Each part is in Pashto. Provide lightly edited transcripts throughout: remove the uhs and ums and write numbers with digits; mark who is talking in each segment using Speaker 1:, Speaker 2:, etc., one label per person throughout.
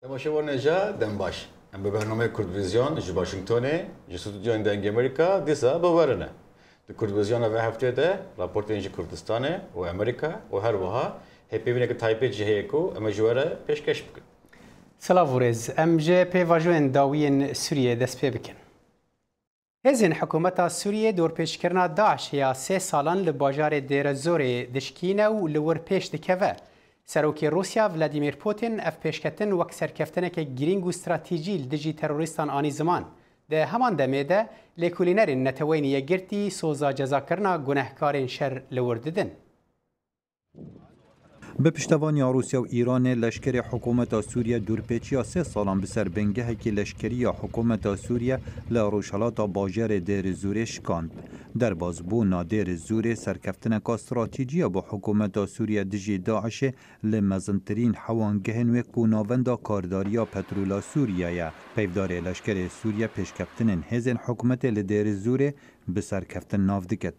Speaker 1: تماشاوان نجا دم باش ام به برنامه کردویزیون جی واشنگتن جی استودیو دنگ امریکا دیسا ببرنه تو کردویزیون و هفته ده راپورت انج کردستان و امریکا و هر وها هپی بینه که تایپ جهه کو اما جواره پیشکش بکن
Speaker 2: سلاورز ام جه پیواجوین داوین سوریه دست پی بکن هزین حکومت سوریه دور پیشکرنا داعش یا 3 سالان لباجار دیر زوری دشکینه و لور پیش دکوه سروکی روسیا ولادیمیر پوتین اف پیشکتن وک سرکفتنه که گرینگ و استراتیجی لدجی تروریستان آنی زمان ده همان دمه ده لیکولینرین نتوین یگرتی سوزا جزا کرنا گناهکارین شر لورددن.
Speaker 3: به پشتوانی روسیا و ایران لشکر حکومت سوریه دورپیچیا 3 سالان بسر بنگه که لشکری حکومت سوریه لروشالات باجر دیر زوره شکاند. در بازبونا دیر زوره سرکفتنک استراتیجی با حکومت سوریه دجی داعش لمزنترین حوانگهن و کوناوندا کارداریا پترولا سوریه پیفدار لشکر سوریه پیشکفتن هزین حکومت لدیر زوره بسرکفتن ناف دکت.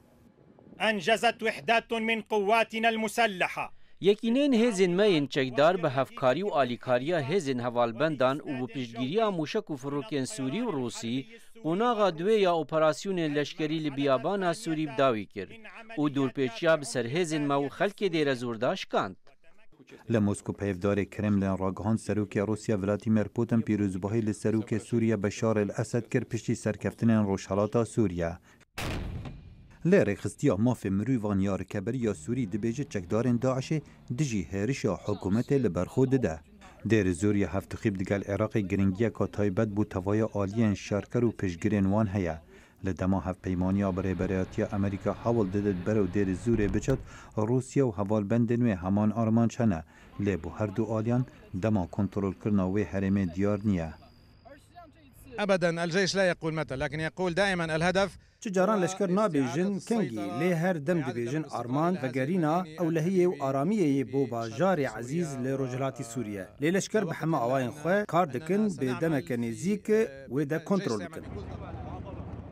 Speaker 4: انجزت وحدات من قواتنا المسلحه
Speaker 5: یکینین هزین مین چکدار به هفکاری و آلیکاریا هزین هوالبندان و پیشگیری موشک و فروکین سوری و روسی قوناغا دوی یا اپراسیون لشکری لبیابان سوری بداوی کرد و دورپیچیا بسر هزین مو خلک دیر زورداش کاند.
Speaker 3: لموسکو پیفدار کرملین راگهان سروک روسیا ولادیمیر پوتین پیروزباهی لسروک سوریه بشار الاسد کرد پشتی سرکفتن روشالاتا سوریه. لری خستیا ماف مرویوان یار کبری یا سوری دبیجه چکدارن داعش دجی هرش حکومت لبرخود ده. دیر زوری هفت خیب دگل عراق گرنگیه که تایبت بو توای آلیان شارکر و پشگرین وان هیا. لدما هفت پیمانیا برای برایاتی امریکا حوال ددد برو دیر زوری بچد روسیا و حوال بندن و همان آرمان چنه. لبو هر دو آلیان دما کنترل کرنا و حرم دیار نیه.
Speaker 4: ابدا الجيش لا يقول متى لكن يقول دائما الهدف
Speaker 6: تجاران لشکر نابیجن کنگی لی هر دم دبیجن آرمان و گرینا او لهیه و آرامیه بو باجار عزیز لی رجلاتی سوریه لی لشکر به همه آواین خواه کار دکن به دمک نزیک و ده کنترل کن.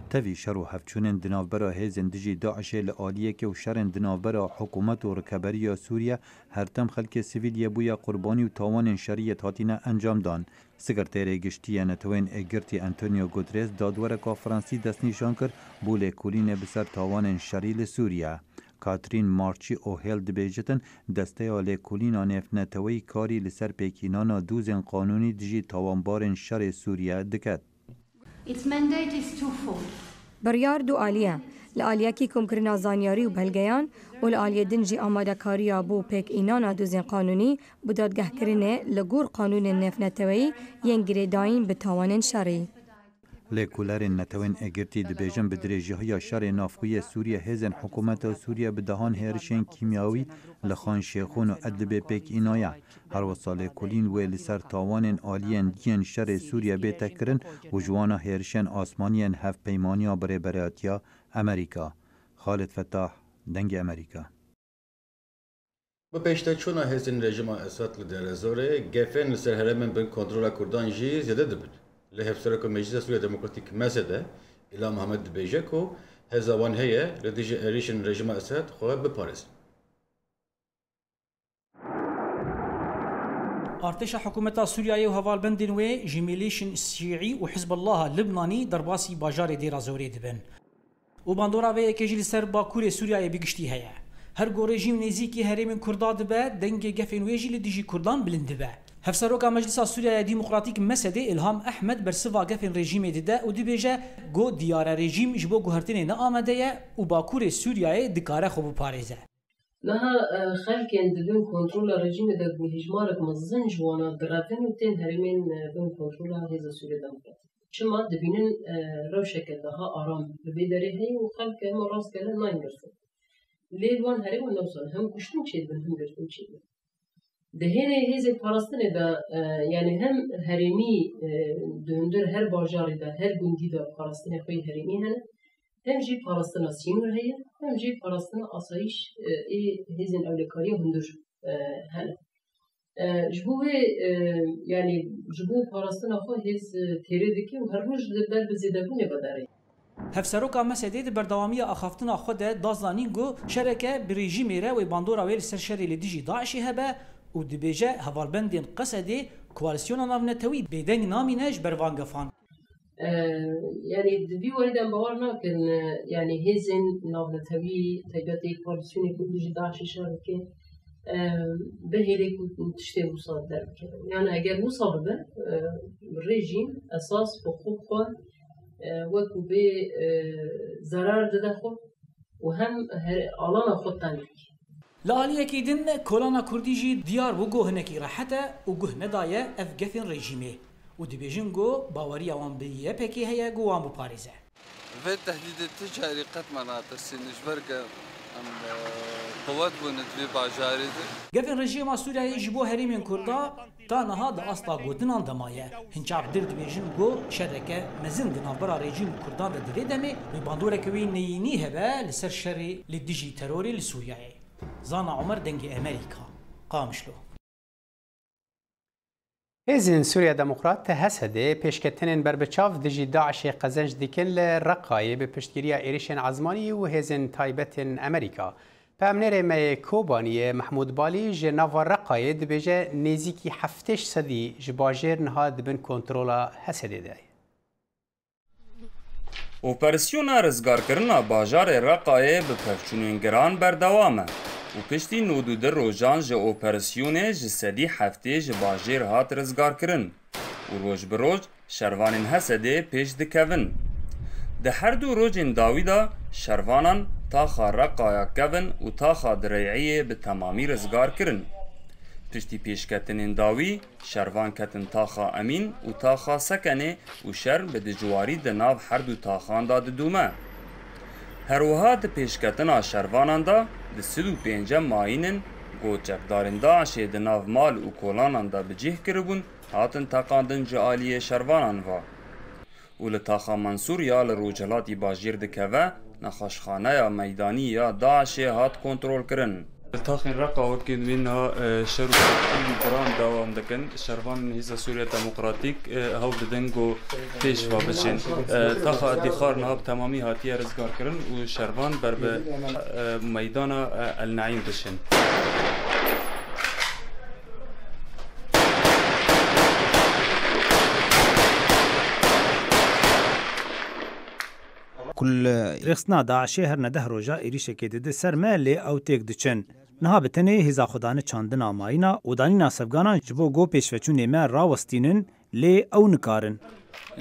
Speaker 3: تفی شرو هفچونن دنافبرا هزن دجی داعش لآلیه که و شرن دنافبرا حکومت و رکبری سوریه هر تم خلک سیویل بویا قربانی و تاوان شریعت هاتینه انجام دان. سکرتیر گشتی نتوین اگرتی انتونیو گودریز دادورکا فرانسی دست نشان کرد بوله کولین بسر تاوان شریل سوریه. کاترین مارچی اوهل دبیجتن دسته آله کولین نف نتوی کاری لسر پیکینانا دوزن قانونی دجی تاوانبارن شر سوریه دکت.
Speaker 7: Its mandate is twofold.
Speaker 8: بریار دو آلیه لآلیه کی کم کرنا زانیاری و بلگیان و لآلیه دنجی آماده کاریا بو پیک اینانا دوزین قانونی بدادگه کرنه لگور قانون نفنتوی ینگری داین به تاوان شرعی.
Speaker 3: لیکولر نتوین اگرتی دبیجن بدرجه های شر نافخوی سوریه هزن حکومت سوریه به دهان هرشین کیمیاوی لخان شیخون و ادلب پیک اینایا هر وصال کلین و لسر تاوان آلین دین شر سوریه به تکرن و جوانا هرشین آسمانین هف پیمانیا بره براتیا امریکا. خالد فتاح دنگ امریکا.
Speaker 1: با پیشتا چونا هزین رژیم اسد لدر زوره گفن لسر هرمن بین کنترل کردان جی زیاده دبید. لهفسرك مجلس سوريا ديمقراطيك مسده الى محمد بيجاكو هذا وان هي لديجي ريشن رژیم اسد خو بپاريس.
Speaker 9: ارتش حکومت سوریه و هوالبندن و جمیلیشن شیعی و حزب الله لبنانی درباسی باجار دیر زوری دبن. و باندورا و کجیل سر باکور سوریه بگشتی هیا. هر گو رژیم نزیکی هرم کرداد به دنگ گفن ویجی لدیجی کردان بلند به. هفسروکا مجلس سوریه ديمقراطيك مسده الهام احمد برسوا گفن رژیم دیده و دیبیجه گو دیار رژیم جبو گوهرتنه نه آمده و باکور سوریه دکاره خوب پاریزه.
Speaker 10: نها خلق دبن کنترل رژیم ده هجمارك مزن جوانا درافن و تن هرمين بن کنترل هذا سوريا ديمقراطيك. شما دبینن روشك دها آرام بدره هي و خلق هم راس كلا ناينرسن. لیوان هرم و نوصل هم کشتن چید بن هم گرتن چید. دهنه هزی پاراستنه دا یعنی هم هرمی دندر هر باجاری دا هر گندی دا پاراستنه خوی هرمی هنه هم جی پاراستنه سینور هیه هم جی پاراستنه آسایش هزین اولکاری هندر هنه جبوه یعنی جبوه پاراستنه خو هز تیره دکی و هر روز در بزیده بونه بداره
Speaker 9: هفسروکا مسده بردوامی اخافتنا خود دازانی گو شرکه برژیم را و باندورا ویل سر شری لدیجی داعشی هبه و دبیجه هوالبندین قصدی koalisyona navnetewî bêdeng namîne ji ber van gefan.
Speaker 10: Yani divî werîdan bawer nakin yani hêzên navnetewî taybetê koalisyonê ku jî Daişê şer dike bihêlê ku tiştê wisa derbikin. Yani eger wisa bibe rejîm esas bi xwe xwe wekû bê zarar dide xwe û hem alana xwe teng dike.
Speaker 9: Li aliyekê din kolana Kurdî jî diyar bû got hinekî rehet e û guh nedaye ev gefên rejîmê û dibêjin got baweriya wan bi YPG heye got wan biparêze.
Speaker 11: Vê tehdîdê ti carî qet me natirsin ji ber ku em quwet bûn di vê bajarê de.
Speaker 9: Gefên rejîma Sûriyayê ji bo herêmên Kurda ta niha di asta gotinan de maye. Hinçav dir dibêjin got şereke mezin di navbera rejîm Kurdan de divê demê wê bandoreke wî neyînî hebe li ser şerê li dijî terorê li Sûriyayê. Zana Umer dengê Amerîka. Qamişlo.
Speaker 2: Hêzên Sûriya Demokrat te Hesedê pêşketinên berbiçav dijî Daişê qezenc dikin li Reqayê bi piştgiriya êrişên ezmanî û hêzên taybetên Amerîka. Pemnêrê me Kobaniyê Mehmûd Balî ji nava Reqayê dibêje nêzîkî 7 sedî ji bajêr niha dibin kontrola Hesedê de.
Speaker 12: Operasyona rizgarkirina bajarê Reqayê bi pevçûnên giran berdewam e û piştî 92 rojan ji operasyonê ji sedî heftê ji bajêr hat rizgarkirin û roj bi roj şervanên Hesedê pêş dikevin. Di her du rojên dawî da şervanan taxa Reqaya kevin û taxa Direyeyê bi temamî rizgar kirin. Piştî pêşketinên dawî şervan ketin taxa Emîn û taxa Sekenê û şer bi dijwarî di nav her du taxan da didûme. Herwiha di pêşketina şervanan da di 105 mayînin got çekdarên Daişê di nav mal û kolanan da bicih kiribûn hatin teqandin ji aliyê şervanan va. û li taxa Mansûr ya li Rojhilatî bajêr dikeve nexweşxaneya meydanî ya Daişê hat kontrol kirin.
Speaker 13: Taxên Reqa wekî wîna şer û giran dewam dikin. Şervanên Hêza Sûriya Demokratîk hewl didin got pêş ve biçin. Taxa Dîxar niha bi temamî hatiye rizgarkirin û şervan ber bi meydana El Neîm biçin.
Speaker 6: کل رخصنا داعشê her nedeh roja êrişekê dide ser me lê ew têk diçin. Niha bi tenê hêza xwedanê çandina mayîna û danîna sevganan ji bo got pêşveçûnê me rawestînin lê ew nikarin.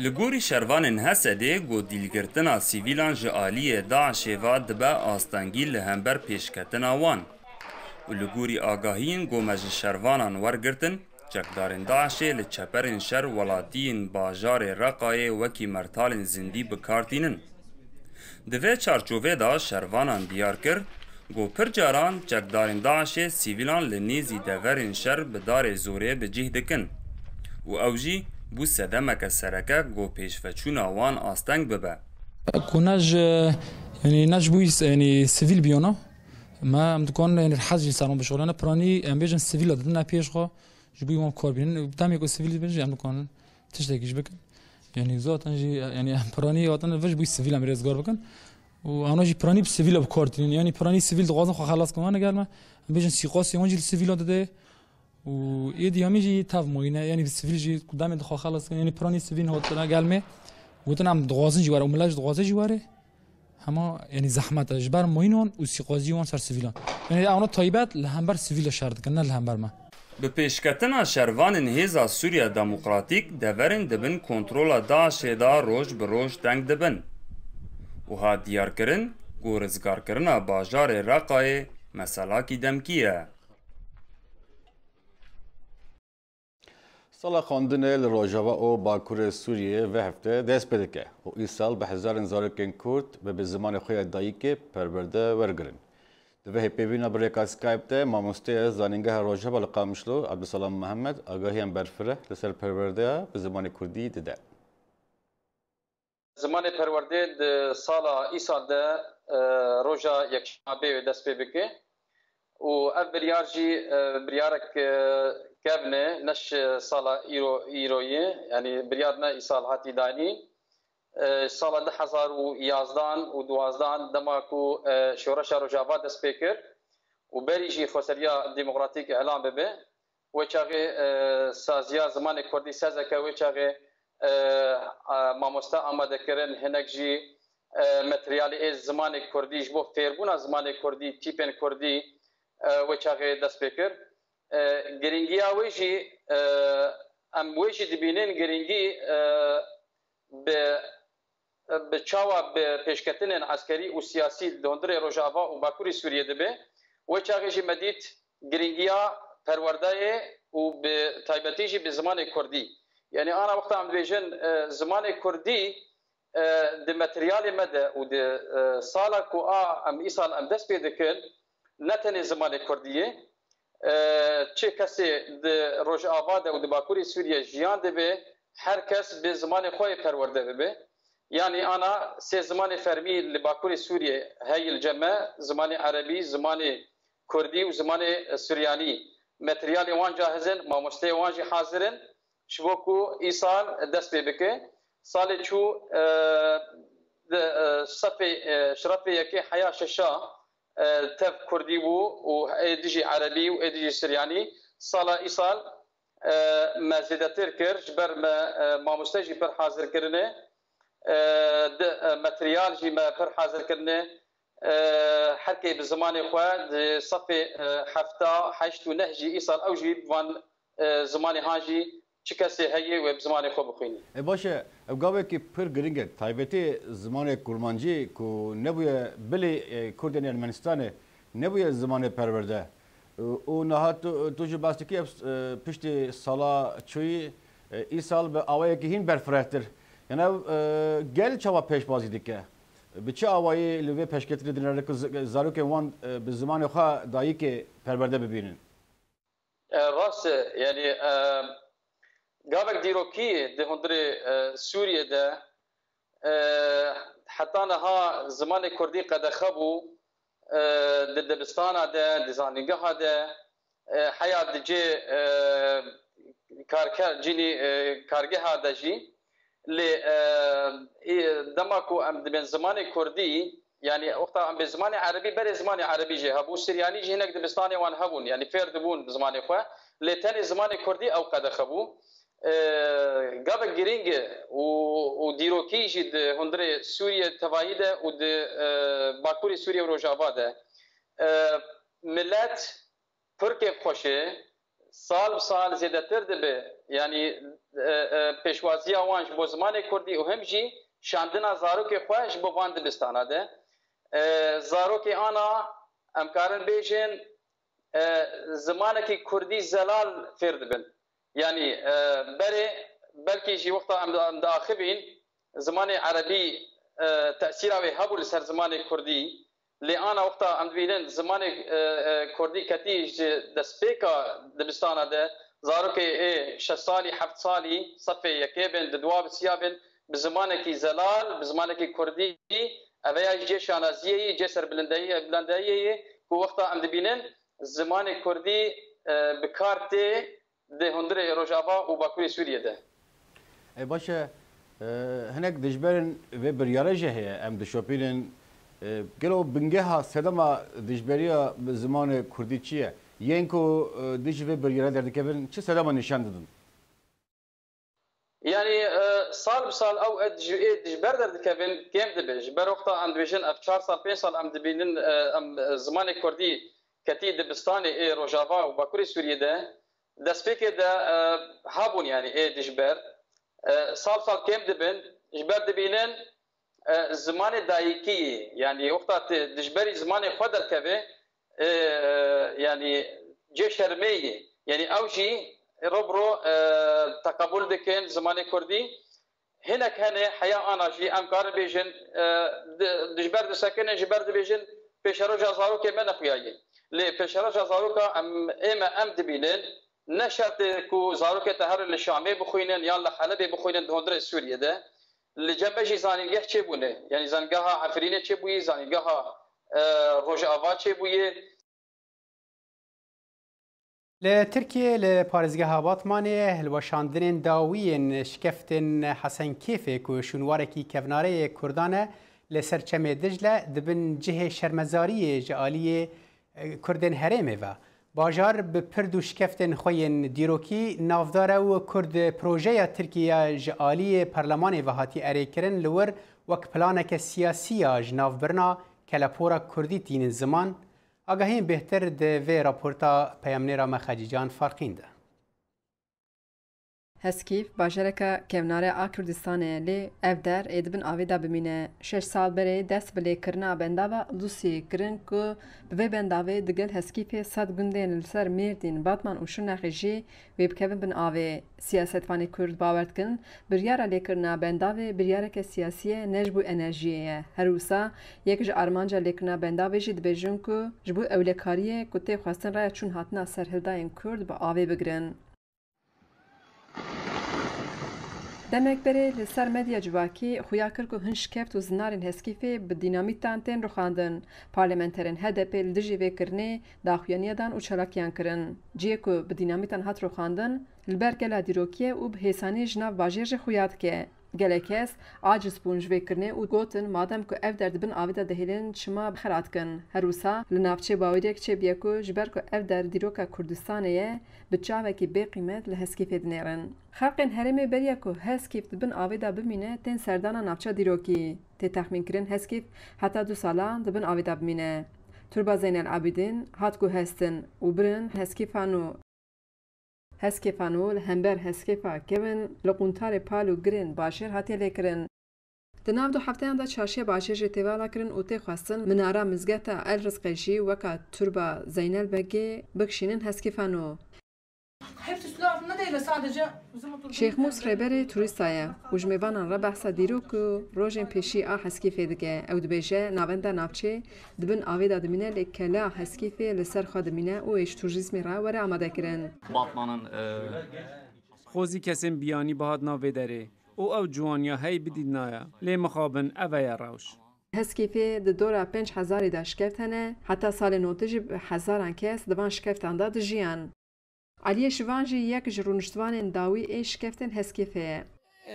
Speaker 12: Li gorî şervanên Hesedê got dîlgirtina sivîlan ji aliyê Daişê ve dibe astengî li hember pêşketina wan. û li gorî agahiyên got me ji şervanan wergirtin, çekdarên Daişê li çeperên şer welatiyên bajarê Reqayê wekî mertalên zindî bikartînin. Di vê çarçovê da şervanan diyar kir, got pir caran çekdarên Daişê sivîlan li nêzî deverên şer bi darê zorê bicih dikin û ew jî bû sedemeke sereke got pêşveçûna wan asteng bibe.
Speaker 14: Ku ne ji bûyî sivîl biyona me em dikon hez jî salon bişolane piranî em bêjin sivîla didin pêş xwe ji bûyî wan kar bînin demê ku sivîl bin jî em dikonin tiştekî ji bikin. Yani zaten jî yani piranî watan ve ji bûyî sivîl em rêzgar bikin û ana jî piranî bi sivîla bikartînin yani piranî sivîl dixwazin xwe xelas kirin wan gelme em bêjin sîqasê wan jî li sivîla dide û êdî hemî jî tev moyîne yani sivîl jî ku demê dixwe xelas kirin yani piranî sivîl hatina gelme gotin em dixwazin jî were û millet jî dixwaze jî were hema yani zehmet ji ber moyîn wan û sîqazî wan ser sivîlan yani ana taybet li hember sivîla şer dikin ne li hember me.
Speaker 12: Bi pêşketina şervanên Hêza Sûriya Demokratîk deverên dibin kontrola Daişê da roj bi roj teng dibin û hat diyarkirin got rizgarkirina bajarê Reqayê meselakî demkî ye.
Speaker 1: Sala xwendinê li Rojava û Bakurê Sûriyê vê heftê dest pê dike û îsal bi hezarên zarokên Kurd bi zimanê xwe ya dayîkê perwerde wergirin. Di vê hêpêvîna bi rêka Skype de mamosteya zanîngeha Rojava li Qamişlo Abdusalam Mehemed agahiyan berfireh li ser perwerdeya bi zimanê Kurdî dide.
Speaker 15: Zimanê perwerdê di sala îsal de roja yekşemê dest pê bike û ev biryar jî biryarek kevne neş sala îroyê yani biryar ne îsal hatî danî sala 2011 û 12 dema ku şoreşa Rojava dest pê kir û berî jî xweseriya demokratîk elan bibe وچاغه سازیا زمان کردی سازکه وچاغه ماموستا آماده کردن هنگ جی متریال از زمان کردی جبو فیربونا زمان کردی تیپن کردی وچاغه دست بکر گرینگی آویجی ام ویجی دبینن گرینگی به چاوا به پیشکتن عسکری و سیاسی دندر روجاوا و باکوری سوریه دبه وچاغه جی مدید گرینگیا پرورده و به تایبتیجی به زمان کردی یعنی آنا وقتا عم بیجن زمان کردی د متریال مده و د سالا کو ام ایسال ام دست پیدا کن نتنی زمان کردیه چه کسی د روج آباد و د باکوری سوریه جیان دبه هر کس به زمان خوی پرورده ببه یعنی آنا سه زمان فرمی لباکوری سوریه هی الجمع زمان عربی زمان کردی و زمان سوریانی متریال وان جاهزن ماموسته وان جی حاضرن شبوكو إيصال دست بك صالي شو صفي شرفي يكي حياة ششا تف كردي وإدجي عربي وإدجي سرياني صالة إيصال ما زيادة تركر جبر ما مستجي بر حاضر كرنه ماتريال جي ما بر حاضر كرنه حركي بزمان إخوان صفي حفتا حشت ونهجي إيصال أوجي بوان زمان هاجي چه کسی هایی و زمان خوب بخوینی
Speaker 1: باشه اوگاوی که پر گرینگه تایبتی زمان کرمانجی کو نبوی بلی کردن ارمنستان نبوی زمان پرورده و نهات تو جو باستی که پشت سالا چوی ای سال به آوایی که هین برفرهتر یعنی گل چوا پیش بازی دیگه به چه آوایی لوی پیشکتری دنیاره که زارو که وان به زمان خواه دایی که پرورده ببینن
Speaker 15: راست یعنی قابك ديروكي ده هندري سوريا ده حتى نها زمان كردي قد خبو ده دبستان ده زانيقها ده حياة دجي كاركر جيني كارجها ده جي اللي دمكو ام من زمان كردي يعني وقتها ام بزمان عربي بري زمان عربي جي هبو سرياني جي هناك دبستاني وان هبون يعني فيردبون بزمان اخوه اللي تاني زمان كردي او قد خبو قابل جرينج وديروكي جد هندري سوريا تفايدة ود باكوري سوريا وروجافاده ملات فرق خوشه سال بسال زيادة تردبه يعني پیشوازیا وانش بو زمان کردی و همجی شاندنا زاروک خوش بو وان دبستانه ده زاروک آنا امکارن بیجن زمانکی کردی زلال فرد بن يعني بلكي شي وقت عم داخبين زمان عربي تاثيره هبو لسر زمان كردي اللي انا وقت عم بينن زمان كردي كتيج دسبيكا دبستان ده زاروكي 6 صالي 7 صالي صفي يكيبن دواب سيابن بزمانك زلال بزمانك كردي ابيا جي شانازيه جسر بلنديه كو وقت عم بينن زمان كردي بكارتي ده هندره روجاوا و باکوری سوریه ده.
Speaker 1: باشه هنگ دشبرن و بریارجه هی ام دشوپینن گلو بنگه ها سدما دشبریا زمان کردی چیه؟ ینکو دش و بریاره درد که برن چه سدما نشان دادن؟
Speaker 15: يعني سال بسال او دشبر درد که برن کم دبی جبر وقتا ام دبیشن اف 4 سال 5 سال ام دبینن ام زمان کردی کتی دبستانی روجاوا و باکوری سوریه ده دسبيك ده هابون يعني ايه دجبر صال كم دبن جبر دبينن زمان دايكي يعني وقت دجبري زمان خدر كبه يعني جي شرمي يعني اوجي ربرو تقبل دكن زمان كردي هنا كان حياه انا جي امكار بيجن دجبر دسكن جبر دبيجن بشرو جازارو كمان اخوياي لي بشرو جازارو ام دبينن نشأت كو زاروك تهر الشامي بخوينن يلا حلبي بخوينن هندر سوريا ده اللي جنبه زانيغه چبونه يعني زانغها عفرينه چبوي زانغها روجاوا چبوي
Speaker 2: لتركيا لبارزگاه باتمانه هلوشاندنين داويين شكفتن حسن كيفك وشنواركي كفناري كردانه لسرچم دجله دبن جهه شرمزاري جاليه كردن هرمه و باجار به پرد و شکفتن خوین دیروکی نافداره و کرد پروژه ترکیه جعالی پرلمان وهاتی اره کرن لور وک پلانک سیاسی جناف برنا کلپورا کردی تین زمان آگاهین بهتر ده و راپورتا پیامنیرا مخجیجان فرقینده.
Speaker 16: هسکیف باجرکا کمناره آ کردستانه لی اف در ادبن آویدا بمینه 6 سال بره دست بله کرنا بنداوا لوسی کرن که به بنداوی دگل هسکیف صد گندین لسر میردین باتمان و شنخجی ویب کبن بن آوی سیاستوانی کرد باورد کن بریارا لی کرنا بنداوی بریارک سیاسیه نجبو انرژیه هروسا یکج آرمانجا لی کرنا بنداوی جید بجون که جبو اولکاریه کتی خواستن رای چون هاتنا سرهلداین کرد با آوی بگرن. دمک بره لسر مدیا جواکی خویا کرد که هنش کفت و زنارین هسکیفه به دینامیتان تین رو خواندن پارلمنترین HDP لدرجی وکرنه داخویانی دان و چلاکیان کرن جیه که به دینامیتان هات رو خواندن لبرگلا دیروکیه و به حسانی جناب باجیر خویاد که گلکس عاجز بونج وکرنه و گوتن مادم که اف درد بن آویدا دهیلن شما بخرات کن هروسا لنافچه باویدک چه بیاکو جبر که اف در دیروکا کردستانه بچاوه که بی قیمت لهسکیف دنیرن خلقین هرمی بریا که هسکیف بن آویدا بمینه تین سردانا نافچه دیروکی تی تخمین کرن هسکیف حتی 2 سالان دبن آویدا بمینه تربا زین العابدین هات که هستن و برن هسکیفانو لهمبر هسکیفا کبن لقونتار پالو گرین باشر هاتی لیکرن. دناو 2 هفتهان دا چارشی باشر جتوالا کرن و تی خواستن منارا مزگتا الرزقیشی وکا تربا زین البگی بکشینن هسکیفانو. شیخ موس خیبر توریستایه و جمیوانان را بحثا دیرو که روژن پیشی هسکیفه دگه او دبیجه ناونده نافچه دبن آویدا دمینه لکلا هسکیفه لسر خواه دمینه و ایش توریزمی را وره آماده کرن
Speaker 17: خوزی کسیم بیانی بهاد ناوی داره او جوانیا هی بدید نایا لی مخابن اوه روش
Speaker 16: هسکیفه د دورا 5000 دا شکفتنه حتی سال نوتج 1000 کس دوان شکفتن دا دجیان علی شوانجی یک جرونشتوان داوی ایش کفتن هسکیفه.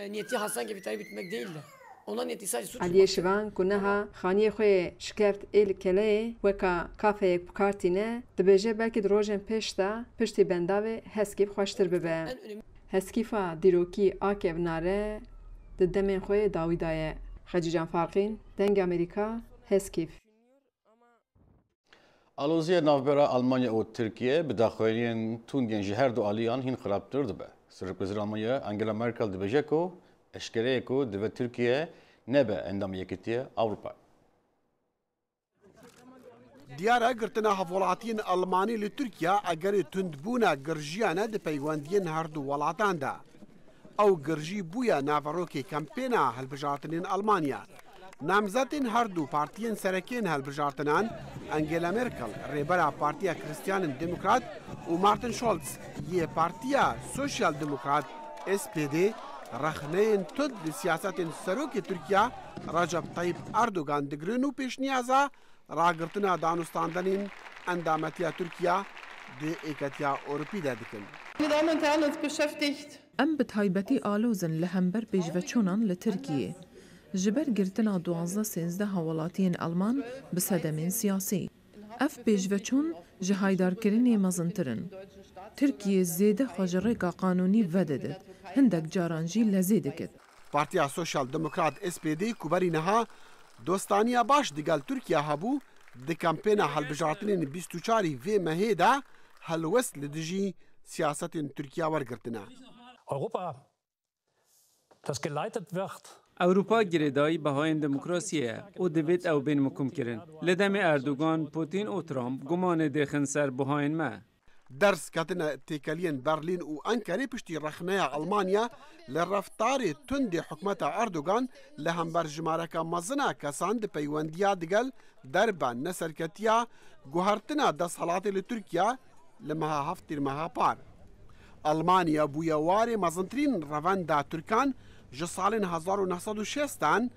Speaker 18: نیتی حسن که بیتایی bitmek değildi. Ona niyeti sadece suç.
Speaker 16: علی شوان کنها خانی خوی شکفت ایل کلی وکا کافه پکارتینه دبیجه بلکه دروژن پشتا پشتی بنداوی هسکیف خوشتر ببه. هسکیفا دیروکی آکیو ناره ددمین خوی داوی دایه. خجیجان فرقین دنگ امریکا هسکیف.
Speaker 1: آلوزی نافبرا آلمانیا و ترکیه به داخلین تونگن جهر دو آلیان هین خرابتر دبه. سرک وزیر آلمانیا انگلا مرکل دبیجه کو اشکره کو دو ترکیه نبه اندام یکیتیه اوروپا.
Speaker 19: دیاره گرتنا هفولاتین آلمانی لترکیه اگر تندبونا گرجیانه د پیوندین هر دو ولاتان ده. او گرجی بویا نافروکی کمپینا هلبجارتنین آلمانیا. نامزدین هر دو پارتیین سرکین هلبجارتنان انگلا مرکل ریبرا پارتیا کریستیان دموکرات و مارتن شولتز یه پارتیا سوشیال دموکرات SPD رخنین تد سیاست سروک ترکیه رجب طیب اردوغان دگرن و پیشنیازا راگرتنا دانستاندنین اندامتیا ترکیه ده ایکتیا اوروپی دادکن.
Speaker 20: ام بتایبتی آلوزن لهمبر پیشوچونان لترکیه. جبر گرتنا 12-13 هولاتین آلمان بصدمین سیاسی. اف پیشوچون جهایدارکرینی مزنترن. ترکیه زیده خجرق قانونی وددد. هندک جارانجی لزیده کد.
Speaker 19: پارتیا سوشال دموکرات SPD کوبری نها دوستانیا باش دیگل ترکیه هبو د کمپینا هلبجارتنین 24 و مهیدا هلوست لدجی سیاست ترکیه ورگرتنا.
Speaker 17: اوروپا گریدایی بهاین دموکراسیه او دوید او بین مکم کرن. لدم اردوغان، پوتین و ترامپ گمان دیخن سر بهاین ما.
Speaker 19: درس کتنا تیکلین برلین و انکاری پشتی رخنه آلمانیا لرفتار تند حکمت اردوغان لهم برجمارکا مزنا کسان د پیوندیا دگل دربا نسرکتیا گوهرتنا دست حالات لترکیا لمها هفتیر مها پار. آلمانیا بویوار مزنترین رواندا ترکان جسالن 1960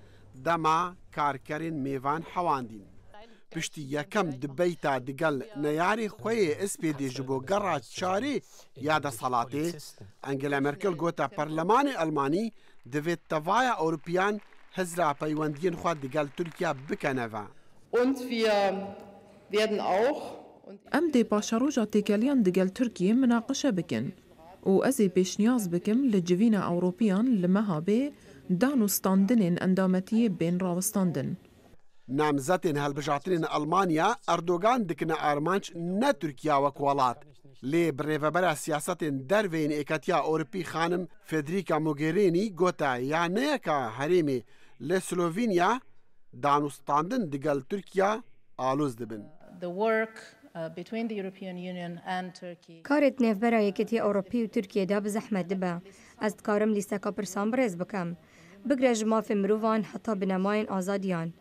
Speaker 19: دما کارکرین میوان حواندین. پشتی یکم دبیتا دگل نیاری خوی SPD جبو گرا چاری یاد صلاتی انگلا مرکل گوتا پارلمان آلمانی دوید توایا اوروپیان هزرا پیوندین خواه دگل ترکیه بکنه.
Speaker 21: Und wir werden auch
Speaker 20: ام دي باشاروجا تيكاليان دقل تركيا مناقشة بكن و ازي بيشنياز بكم لجفينا اوروبيان لمهابي دانو ستاندنين اندامتية بين راوستاندن
Speaker 19: نامزتين هالبجاترين ألمانيا أردوغان دكنا أرمانش نا تركيا وكوالات لي بريفابرا سياستين دروين إيكاتيا أوروبي خانم فيدريكا موغيريني غوتا يعنيكا هريمي لسلوفينيا دانو ستاندن دقل تركيا آلوز دبن.
Speaker 8: between the European Union and Turkey. كارت نيف برا يكتي أوروبي وتركيا دا بزحمة دبا أست كارم ليساكا برسان برز بكم بقرج ما في مروفان حتى بنماين آزاديان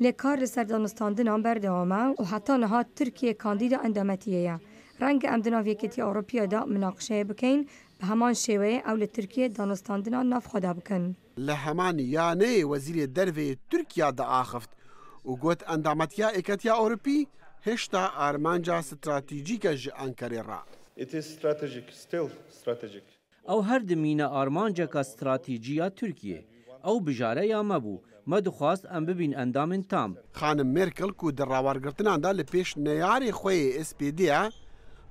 Speaker 8: لكار لسر دانستاندنان بردوامه وحتى نهات تركيا كانديدا اندامتية رنگ امدنا في يكتي أوروبيا دا مناقشة بكين بهمان شوي أو لتركيا دانستاندنان ناف خدا بكن
Speaker 19: لهمان يعني وزير الدرفي تركيا دا آخفت وقوت اندامتيا إكتيا أوروبي هشتا أرمانجا استراتيجيكا ج أنكاري را.
Speaker 21: It is strategic, still strategic.
Speaker 5: او هر دمينا أرمانجا كاستراتيجية تركيا او بجارة يا مبو ما دخواست ام ببين اندام تام.
Speaker 19: خانم ميركل كو دراوار قرتنان دا لپیش نیاری خوی اس پی دی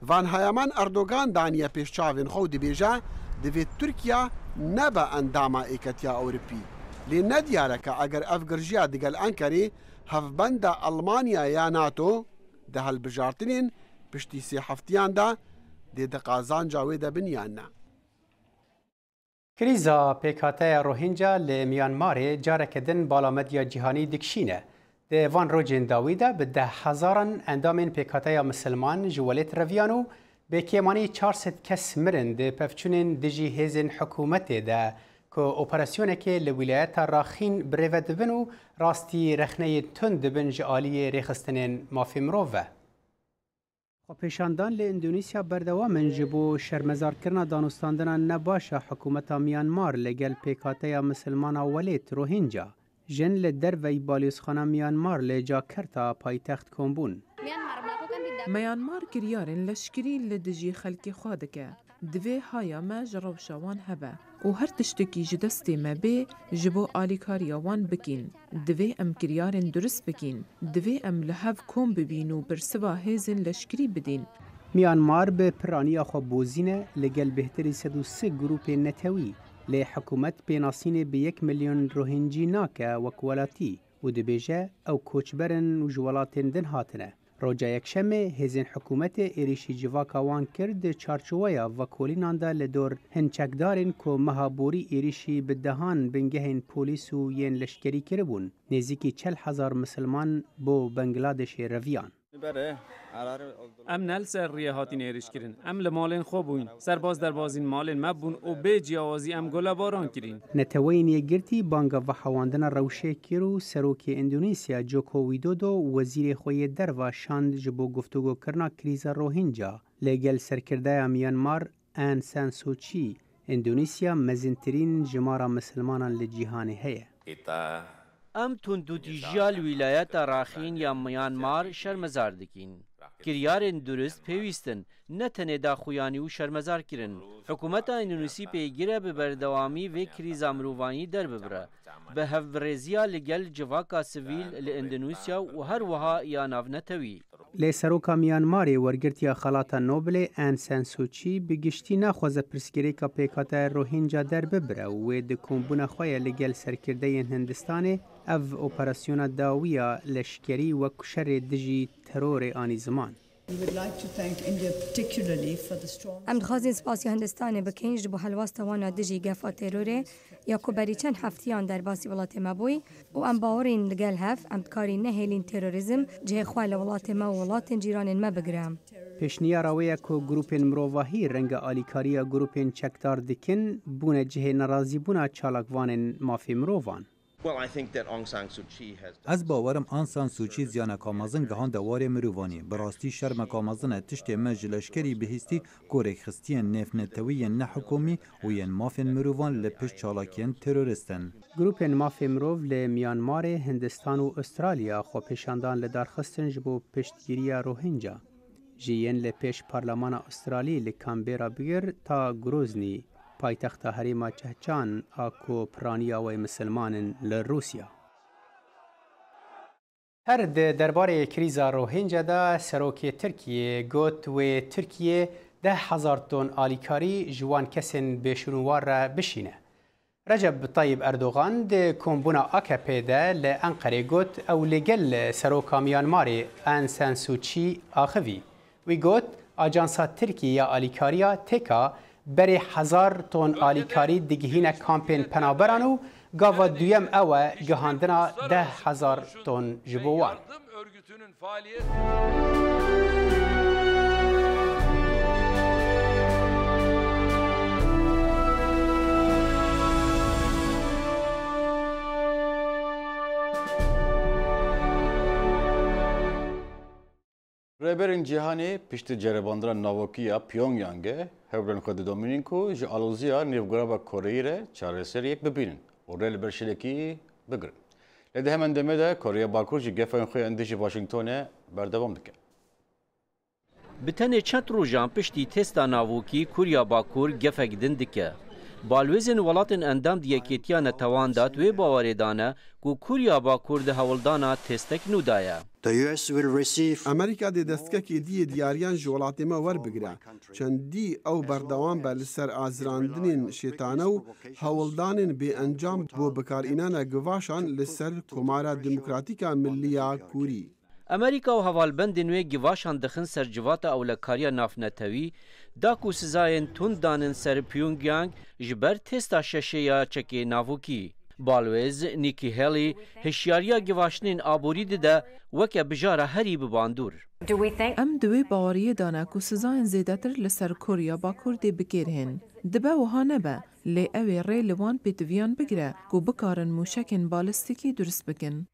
Speaker 19: وان هایمان اردوغان دانیا پیش چاوین خو دی بیجا دوی ترکیا نبا انداما ایکتیا اوروپی. لی ندیارکا اگر افگرجیا دیگل انکاری هفبندا ألمانيا يا ناتو ده هالبجارتنين بشتي سي حفتيان دا دي دقازان جاويدا بنيانا
Speaker 2: كريزا بيكاتايا روهينجا لميانمار جارك دن بالا مديا جهاني دكشينه ده وان روجين داويدا بده هزارن اندامين بيكاتايا مسلمان جواليت رفيانو بكيماني 400 كس مرن ده بفچونين دجي هيزن حكومته ده که اپراسیونه که لولایت راخین بریوه دبن و راستی رخنه تند دبن جعالی ریخستنین مافی مروفه. پیشاندان لاندونیسیا بردوامن جبو شرمزار کرنا دانستاندن نباشه حکومت میانمار لگل پیکاته مسلمان ولیت روهینجا جن لدروی بالیسخانه میانمار لجا کرتا پایتخت کمبون.
Speaker 20: میانمار کریارن لشکری لدجی خلکی خوادکه. دوی هایا ما جروشوان هبه و هر تشتکی جدستی ما بی جبو آلیکاریاوان بکین دوی ام کریارن درست بکین دوی ام لحف کم ببینو برسوا هیزن لشکری بدین
Speaker 2: میانمار به پرانی خواب بوزینه لگل بهتری 103 گروپ نتوی لی حکومت بیناسین به 1 میلیون روهینجی ناکه وکولاتی و دبیجه او کوچبرن و جوالاتن دن هاتنه روجا یکشمه هزین حکومت ایریشی جواکا وان کرد چارچویا و کولیناندا لدور هنچکدارین که مهابوری ایریشی بدهان بنگهین پولیس و ین لشکری کربون نزیکی 40,000 مسلمان بو بنگلادش رویان.
Speaker 17: ام نل سر ریه هاتین ایریش کرین ام لمالین خوبوین سرباز در بازین مالین مبون و به جیاوازی ام گلا باران کرین
Speaker 2: نتوین یگرتی بانگا و حواندن روشه کیرو سروکی اندونیسیا جوکو ویدودو وزیر خوی در و شاند جبو گفتگو کرنا کریزا روهینجا لگل سرکرده میانمار ان سان سوچی اندونیسیا مزنترین جمارا مسلمانان لجیهان هیه
Speaker 5: ام تندوتیجیال ولایت راخین یا میانمار شرمزار دکین کریارن درست پیوستن نتنه دا خویانی و شرمزار کرن حکومت اندونیسی پیگیره به بردوامی و کریزا مروانی در ببره به هفرزیا لگل جواکا سویل لاندونیسیا و هر وها یا ناو نتوی
Speaker 2: لی سروکا میانماری ورگرتیا خلاتا نوبل ان سان سوچی بگشتی نخوازه پرسگیری که پیکاتا روهینجا در ببره و دکومبون خواه لگل سرکرده هندستان او اپراسیون داویا لشکری و کشر دجی ترور آنی زمان. ام دخوازین سپاسی هندستان بکنج بو حلواست وانا دجی گفا تروره یا کوبری چند هفتیان در باسی ولات مبوی و ام باورین لگل هف ام دکاری نهیلین تروریزم جه خواه لولات ما و ولات جیران ما بگرام. پیشنیا راویه که گروپین مروواهی رنگ آلیکاریا گروپین چکدار دکن بونه جه نرازی بونه چالاکوان مافی مرووان.
Speaker 3: از باورم آن سان سوچی زیانک آمازن گهان دوار مروانی براستی شرمک آمازن تشت مجلشکری بهستی گورک خستین نف نتوی نه حکومی و ین مافین مروان لپش چالاکین تروریستن.
Speaker 2: گروپ مافی مروو ل میانمار هندستان و استرالیا خو پیشاندان لدارخستن جبو پشتگیری روهینجا جین لپش پارلمان استرالی لکامبرا بگیر تا گروزنی پایتخت هریما چهچان آکو پرانیا و مسلمان لروسیا. هر درباره کریزا روهینجا دا سروکی ترکیه گوت و ترکیه 10,000 تن آلیکاری جوان کسین بشنوار را بشینه. رجب طيب أردوغان د كومبونا AKP دا لأنقرة قوت أو لقل سروكا ميانماري أن سان سوتشي آخوي ويقوت أجانسا تركيا آليكاريا تيكا بري 1000 تون آليكاري دقهينا كامبين پنابرانو قاوا دويم أوا جهاندنا 10,000 تون جبوان
Speaker 1: Rêberên cîhanê piştî cerebandina navokî ya Pyongyangê hewlên xwe didomînin ku ji alûziya nêvgirava Koreyî re çareseriyek bibînin û rê li ber şîlekî bigirin. Lê di hemen demê de Koreya Bakur jî gefên xwe endî ji Washingtonê berdewam dike.
Speaker 5: Bi tenê çend rojan piştî testa navokî Kurya Bakur gefek din dike. Balwêzên welatên endam di yekêtiya netewan dat wê bawerê dane ku Kurya Bakur di hewldana testek nû daye.
Speaker 19: ئەمریکا دێ دەستکەکی دیە دیاریان ji welatê me werbigire çendî ew berdewam be li ser azirandinên şêtane û hewildanên bêencam bo bikarînana givaşan li ser Komara Demokratîka Millî ya Kûrî.
Speaker 5: Amerika û hevalbendên wê givaşan dixin ser civata ewlekariya navnetewî da ku sizayên tund danin ser Pyongyang ji ber testa şeşê ya çekê navokî. Balwêz Nikki Haley hişyariya givaşinên aborî dide weke bijara herî bi bandûr.
Speaker 20: Em di wê baweriyê dane ku sizayên zêdetir li ser Korya Bakur dê bikêrhin. Dibe wiha nebe, lê ew ê rê li wan pêtiviyan bigire ku bikarin mûşekên balîstîkî durist bikin.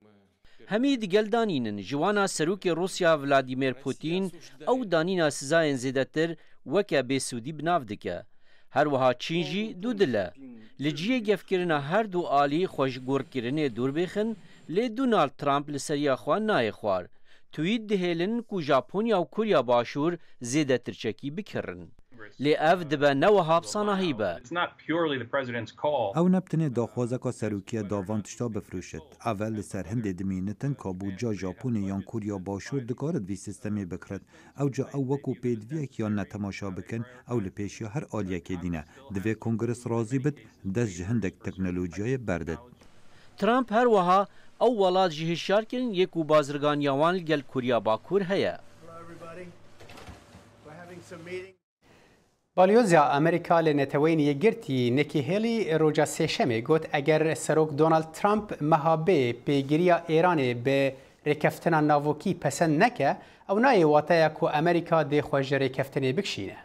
Speaker 5: Hemî digeldanînin ji wana serokê Rusya Vladimir Putin ew danîna sizayên zêdetir weke bêsûdî bi nav dike. Her wiha Çîn jî dû dile. Li ciyê gefkirina her du alî xweşgorkirinê dûr bêxin, lê Donald Trump li seriya xwe nayê xwar. Twît dihêlin ku Japonya û Kurya Başûr zêdetirçekî bikirin. Lê ev dibe ne wiha bisanahî be.
Speaker 3: Ew nebtinê daxwazeka serokîya davan tişta bifrûşit. Ev li ser hindê dimînitin kabûca Japonê yan Kurya Başûr dikarit vî sistemê bikirin. Ew ca ew wekû pêdiviyek yan netemaşa bikin, ew li pêşiya her aliyekê dîne. Divê Kongres razî bit, dest ji hindek teknolojiyayê berdit.
Speaker 5: Trump her wiha ew welat jî hişyar kirin yê ku bazirganiya wan li gel Kurya Bakur heye.
Speaker 2: بالیۆزیا ئەمریکا لە نەتەوەی یەکگرتی نیکی هێلی ڕۆژە سێشەمێ گوت ئەگەر سەرۆک دۆنالد ترامپ مەهابێ پێگیریە ئێرانێ بە ڕێکەفتنا ناوۆکی پەسەند نەکە ئەو نایە واتەیە کو ئەمریکا دێخۆژە ڕێکەفتنێ بکشینە.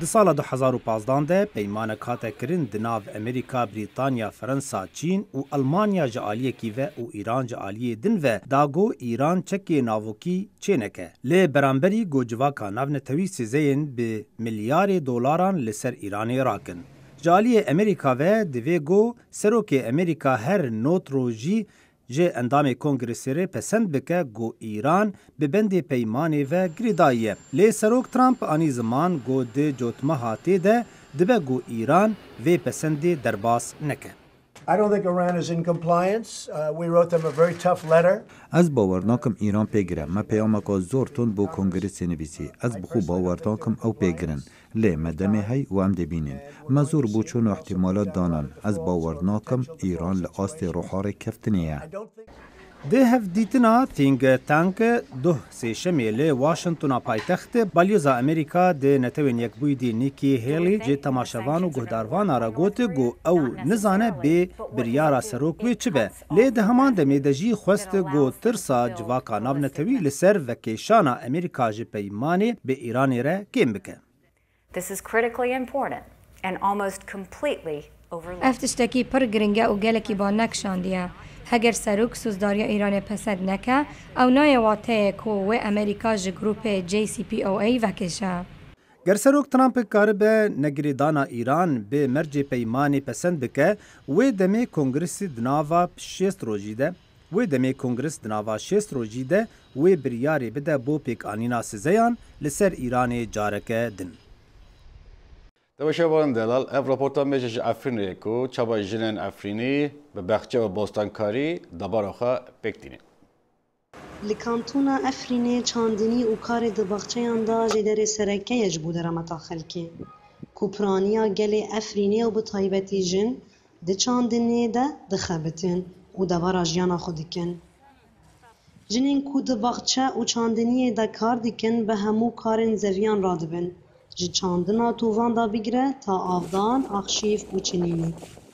Speaker 6: Di sala 2015 de peymanek hate kirin di nav Amerîka, Brîtanya, Fransa, Çîn û Almanya ji aliyekî ve û İran ji aliyê din ve dago İran çekê navokî çêneke. Lê beramberî gocivaka navnetewî sêzeyên bi milyarê dolaran li ser İranê rakin. Ji aliyê Amerîka ve divê got serokê Amerîka her not rojî ji endamê kongresê pesend bike got İran bi bendê peymanê ve girêdayî ye. Lê Serok Trump anî ziman got di cotmeha tê de dibe got İran vê pesendê derbas neke.
Speaker 4: I don't think Iran is in compliance. We wrote them a very tough letter.
Speaker 3: Ez bawer nakim İran pêgire me peyameka zor tund bo Kongresê nivîsî. Ez bixwe bawer nakim ew pêgirin. Lê me demê hey û em dê bînin. Me zor bû çûna ihtimalat danan. Ez bawer nakim İran li astê roharê keftinê ye.
Speaker 6: Di hevdîtina think tank duh sêşemê li Washingtona paytextê balyoza Amerîka di netewên yekbûyî Nikki Haley ji temaşevan û guhdarvan re got got ew nizane bê biryara serok wê çi be. Lê di heman demê de jî xwest got tirsa civaka navnetewî li ser vekêşana Amerîka ji peymanê bi Îranê re kêm bike.
Speaker 22: This is critically important and almost completely overlooked.
Speaker 8: Ev tiştekî pir giring e û gelekî ba nekşandiye. Heger serok sozdariya Îranê pesend neke, ew nayê wateyê ku wê Amerîka ji grupê JCPOA vekêşe.
Speaker 6: Ger serok Trump karibe negirêdana İran bi mercê peymanê pesend bike, wê demê Kongresî di nava şêst rojî de wê biryarê bide bo pêkanîna sizeyan li ser Îranê careke din.
Speaker 1: Deveşevan delal ev raporta me ji Efrînê ku çaba jinên Efrînî bi bexçe û bostankarî dabara xwe pêk tînin.
Speaker 7: لکانتونا افرینه چاندنی و کار دباغچهان دا جدر سرکه یجبو درمتا خلکی. کوپرانیا گل افرینه و بطایبتی جن ده چاندنی ده دخبتن و دوارا جیانا خودکن. جنین کو دباغچه و چاندنی ده کار دکن به همو کارن زویان را دبن. جی چاندنا تووان دا بگره تا آفدان، آخشیف و چنینی.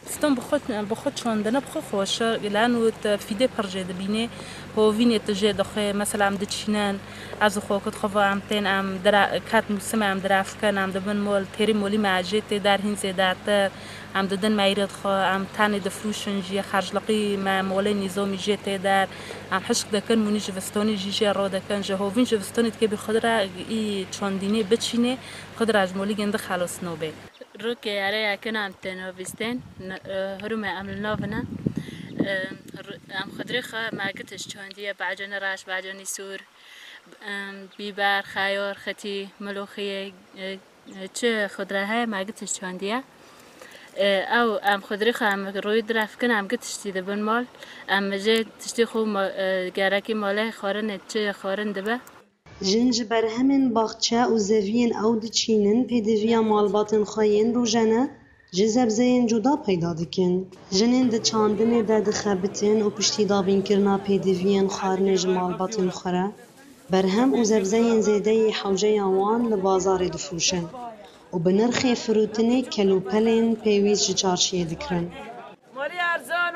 Speaker 10: ستم بخود چاندنه بخود خوشه لانو تفیده پرجه دبینه هوینه تجه دخه مثلا عم دچینن از خوکت خوا عم تین عم در کات موسم عم درافت کن عم دبن مول تری مولی معجت در هین زدات عم ددن مایرد خوا عم تانی دفروشن جی خرجلقی ما مول نظامی جت در عم حشق دکن منی جوستانی جی را دکن جه هوین جوستانی که بخدره ای چاندینه بچینه خدر از مولی گنده خلاص نوبه روكي يا كنا عم تنوفستين هرمة عمل نوفنا عم خدرخة ما قلتش شوندية بعجن راش بعجن سور بيبار خيار ختي ملوخية چه خدره هاي ما قلتش شوندية او عم خدرخة عم روي دراف كنا عم قلتش تيدا بن مال عم جي تشتي خو جاراكي ماله خارن چه خارن دبه
Speaker 7: جنج برهمن باغچه و زوین او دچینن پیدویا مالباتن خواین رو جنه جزب زین جدا پیدا دکن. جنین ده چاندنه ده دخبتن و پشتی دابین کرنا پیدویان خارنج مالباتن خوره برهم و زبزین زیده حوجه وان لبازار دفروشن و بنرخ فروتنه کلوپلین پیویز جارشیه دکرن.
Speaker 23: مولي ارزان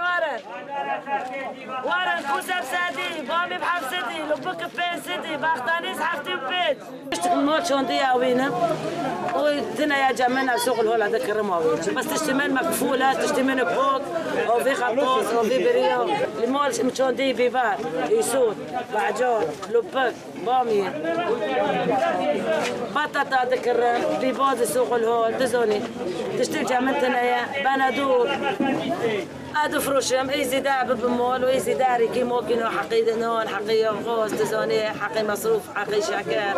Speaker 23: ورن خوسب سدي بامي بحفصدي لبك بين سدي باختانيس حفتي بيت ما شوندي اوينا ودنا يا جماعه سوق الهول هذاك الرماوي بس تشتمن مقفوله تشتمن بوك او في خبوص او في بريو المول شوندي بيبار يسود بعجون لبك بامي بطاطا ذكر بيباز سوق الهول تزوني تشتري جماعتنا يا بنادور هادو فروشهم اي زيدا بمول واي زيدا ريكي موكين وحقي نون حقي غوز تزوني حقي مصروف حقي شاكر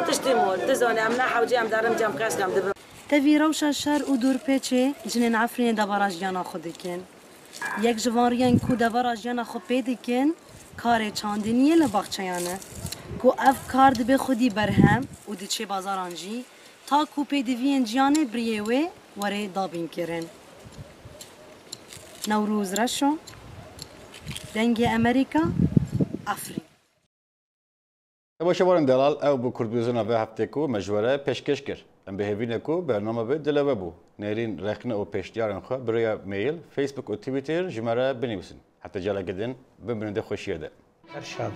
Speaker 23: تشتي مول تزوني عم نحوجي عم دارم جام كاش عم دبر
Speaker 7: تفي روشا شر و دور پیچه جنین عفرین دباراج جانا خودکن یک جواریان کو دباراج جانا خود پیدکن کار چاندنیه لباغچیانه کو اف کار دبه خودی برهم و دیچه بازارانجی تا کو پیدوین جیانه بریوه وره دابین کرن نوروز رشو دنگ امریکا افرین
Speaker 1: باشه بارن دلال او بو کردوزنا به هفته کو مجوره پیشکش کر ام بهوینه کو برنامه به دلوه بو نرین رخنه و پیشتیارن خو برای میل فیسبوک و توییتر جمره بنویسین حتی جلا گدن بمرنده خوشیه ده
Speaker 2: هر شاد